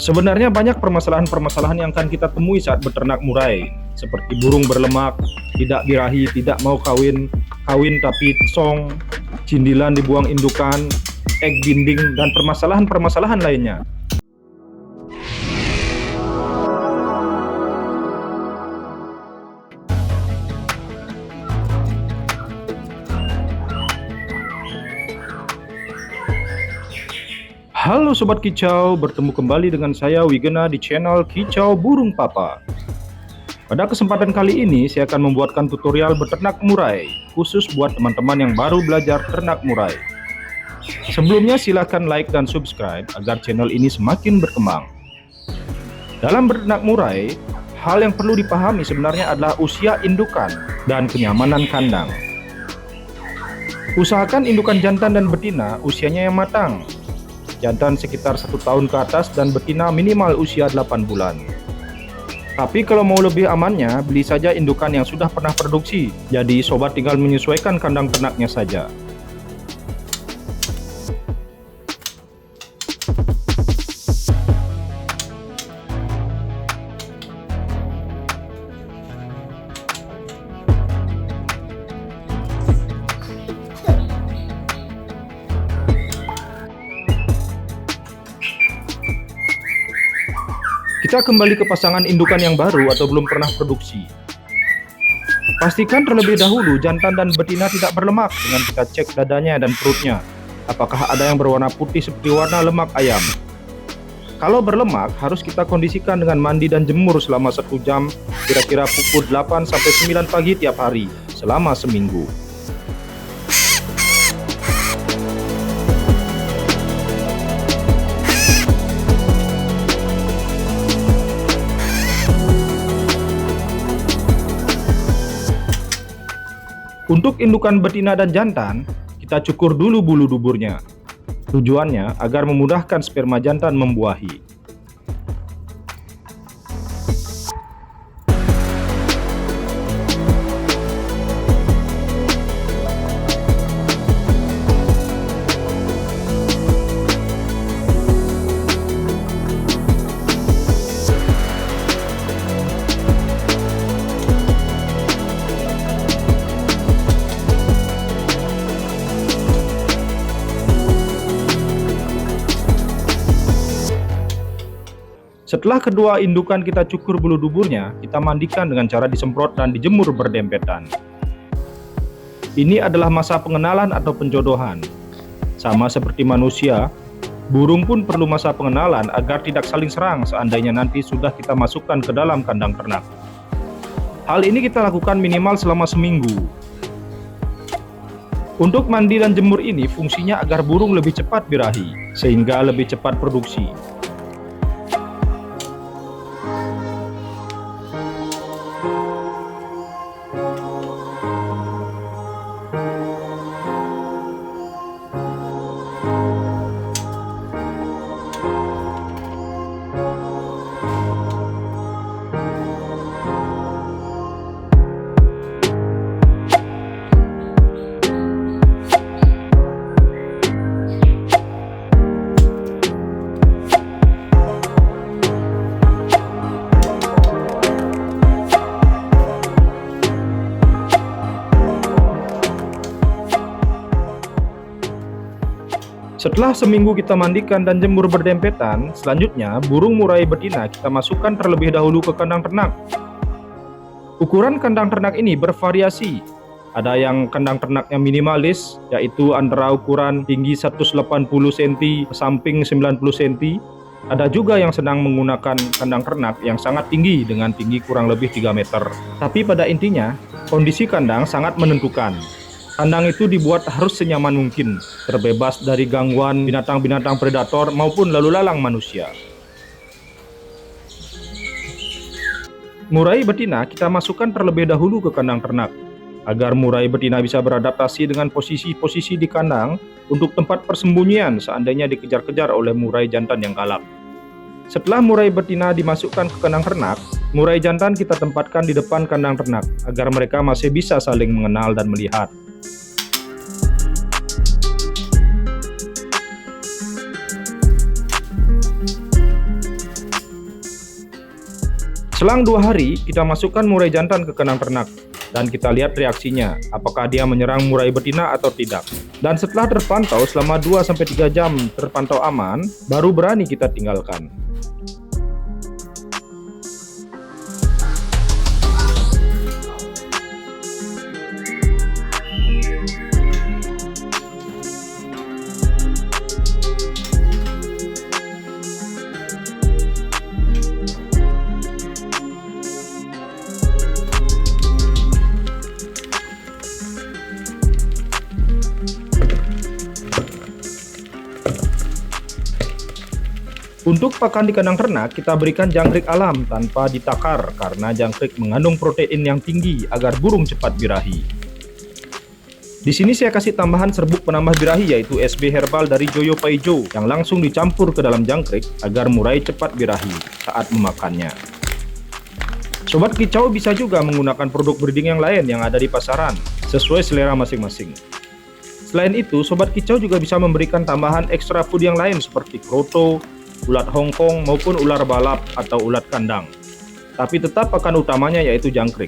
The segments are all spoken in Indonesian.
Sebenarnya banyak permasalahan-permasalahan yang akan kita temui saat beternak murai, seperti burung berlemak, tidak birahi, tidak mau kawin, kawin tapi song, cindilan dibuang indukan, egg binding, dan permasalahan-permasalahan lainnya. Halo Sobat Kicau, bertemu kembali dengan saya Wigena di channel Kicau Burung Papa. Pada kesempatan kali ini saya akan membuatkan tutorial beternak murai, khusus buat teman-teman yang baru belajar ternak murai. Sebelumnya silahkan like dan subscribe agar channel ini semakin berkembang. Dalam beternak murai, hal yang perlu dipahami sebenarnya adalah usia indukan dan kenyamanan kandang. Usahakan indukan jantan dan betina usianya yang matang. Jantan sekitar 1 tahun ke atas dan betina minimal usia 8 bulan. Tapi kalau mau lebih amannya, beli saja indukan yang sudah pernah produksi. Jadi sobat tinggal menyesuaikan kandang ternaknya saja. Kita kembali ke pasangan indukan yang baru atau belum pernah produksi. Pastikan terlebih dahulu jantan dan betina tidak berlemak dengan kita cek dadanya dan perutnya. Apakah ada yang berwarna putih seperti warna lemak ayam? Kalau berlemak, harus kita kondisikan dengan mandi dan jemur selama 1 jam, kira-kira pukul 8-9 pagi tiap hari, selama seminggu. Untuk indukan betina dan jantan, kita cukur dulu bulu duburnya. Tujuannya agar memudahkan sperma jantan membuahi. Setelah kedua indukan kita cukur bulu duburnya, kita mandikan dengan cara disemprot dan dijemur berdempetan. Ini adalah masa pengenalan atau penjodohan. Sama seperti manusia, burung pun perlu masa pengenalan agar tidak saling serang seandainya nanti sudah kita masukkan ke dalam kandang ternak. Hal ini kita lakukan minimal selama seminggu. Untuk mandi dan jemur ini fungsinya agar burung lebih cepat birahi, sehingga lebih cepat produksi. Setelah seminggu kita mandikan dan jemur berdempetan, selanjutnya burung murai betina kita masukkan terlebih dahulu ke kandang ternak. Ukuran kandang ternak ini bervariasi. Ada yang kandang ternaknya minimalis, yaitu antara ukuran tinggi 180 cm, samping 90 cm. Ada juga yang sedang menggunakan kandang ternak yang sangat tinggi dengan tinggi kurang lebih 3 meter. Tapi pada intinya, kondisi kandang sangat menentukan. Kandang itu dibuat harus senyaman mungkin, terbebas dari gangguan binatang-binatang predator maupun lalu lalang manusia. Murai betina kita masukkan terlebih dahulu ke kandang ternak, agar murai betina bisa beradaptasi dengan posisi-posisi di kandang untuk tempat persembunyian seandainya dikejar-kejar oleh murai jantan yang galak. Setelah murai betina dimasukkan ke kandang ternak, murai jantan kita tempatkan di depan kandang ternak, agar mereka masih bisa saling mengenal dan melihat. Selang 2 hari, kita masukkan murai jantan ke kandang ternak dan kita lihat reaksinya, apakah dia menyerang murai betina atau tidak. Dan setelah terpantau selama 2-3 jam terpantau aman, baru berani kita tinggalkan. Untuk pakan di kandang ternak, kita berikan jangkrik alam tanpa ditakar karena jangkrik mengandung protein yang tinggi agar burung cepat birahi. Di sini saya kasih tambahan serbuk penambah birahi yaitu SB Herbal dari Joyo Paijo yang langsung dicampur ke dalam jangkrik agar murai cepat birahi saat memakannya. Sobat kicau bisa juga menggunakan produk breeding yang lain yang ada di pasaran sesuai selera masing-masing. Selain itu, sobat kicau juga bisa memberikan tambahan extra food yang lain seperti kroto, ulat Hongkong maupun ular balap atau ulat kandang. Tapi tetap pakan utamanya yaitu jangkrik.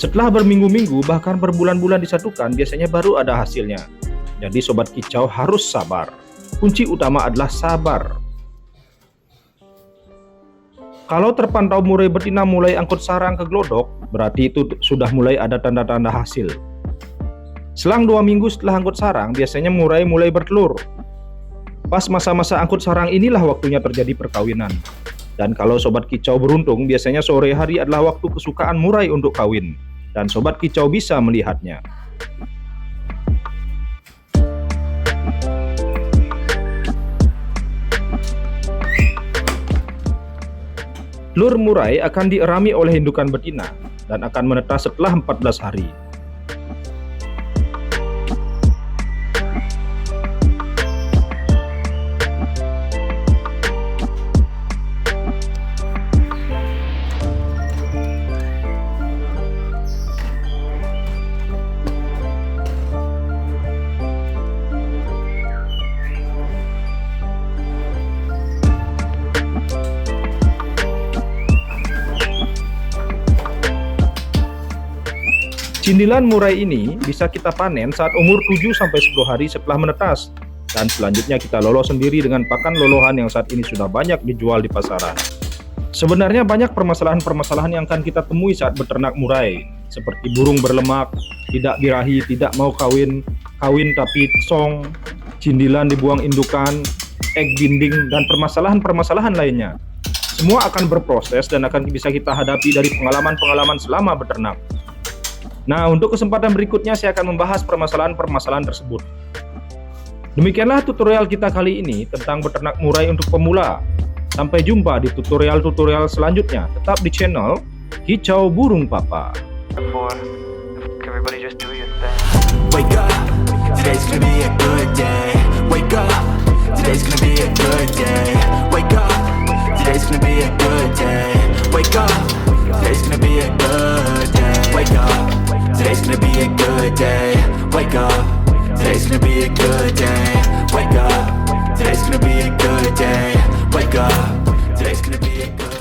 Setelah berminggu-minggu bahkan berbulan-bulan disatukan, biasanya baru ada hasilnya. Jadi sobat kicau harus sabar. Kunci utama adalah sabar. Kalau terpantau murai betina mulai angkut sarang ke glodok, berarti itu sudah mulai ada tanda-tanda hasil. Selang 2 minggu setelah angkut sarang, biasanya murai mulai bertelur. Pas masa-masa angkut sarang inilah waktunya terjadi perkawinan. Dan kalau sobat kicau beruntung, biasanya sore hari adalah waktu kesukaan murai untuk kawin. Dan sobat kicau bisa melihatnya. Telur murai akan dierami oleh indukan betina dan akan menetas setelah 14 hari. Cindilan murai ini bisa kita panen saat umur 7-10 hari setelah menetas, dan selanjutnya kita lolos sendiri dengan pakan lolohan yang saat ini sudah banyak dijual di pasaran. Sebenarnya banyak permasalahan-permasalahan yang akan kita temui saat beternak murai, seperti burung berlemak, tidak birahi, tidak mau kawin tapi song, cindilan dibuang indukan, egg binding, dan permasalahan-permasalahan lainnya. Semua akan berproses dan akan bisa kita hadapi dari pengalaman-pengalaman selama beternak. Nah, untuk kesempatan berikutnya saya akan membahas permasalahan-permasalahan tersebut. Demikianlah tutorial kita kali ini tentang beternak murai untuk pemula. Sampai jumpa di tutorial-tutorial selanjutnya. Tetap di channel Kicau Burung Papa. Wake up, today's gonna be a good day. Wake up, today's gonna be a good day. Wake up, today's gonna be a good day. Wake up, today's gonna be a good day. Wake up. Today's gonna be a good day. Wake up. Today's gonna be a good day. Wake up. Today's gonna be a good day. Wake up. Today's gonna be a good day.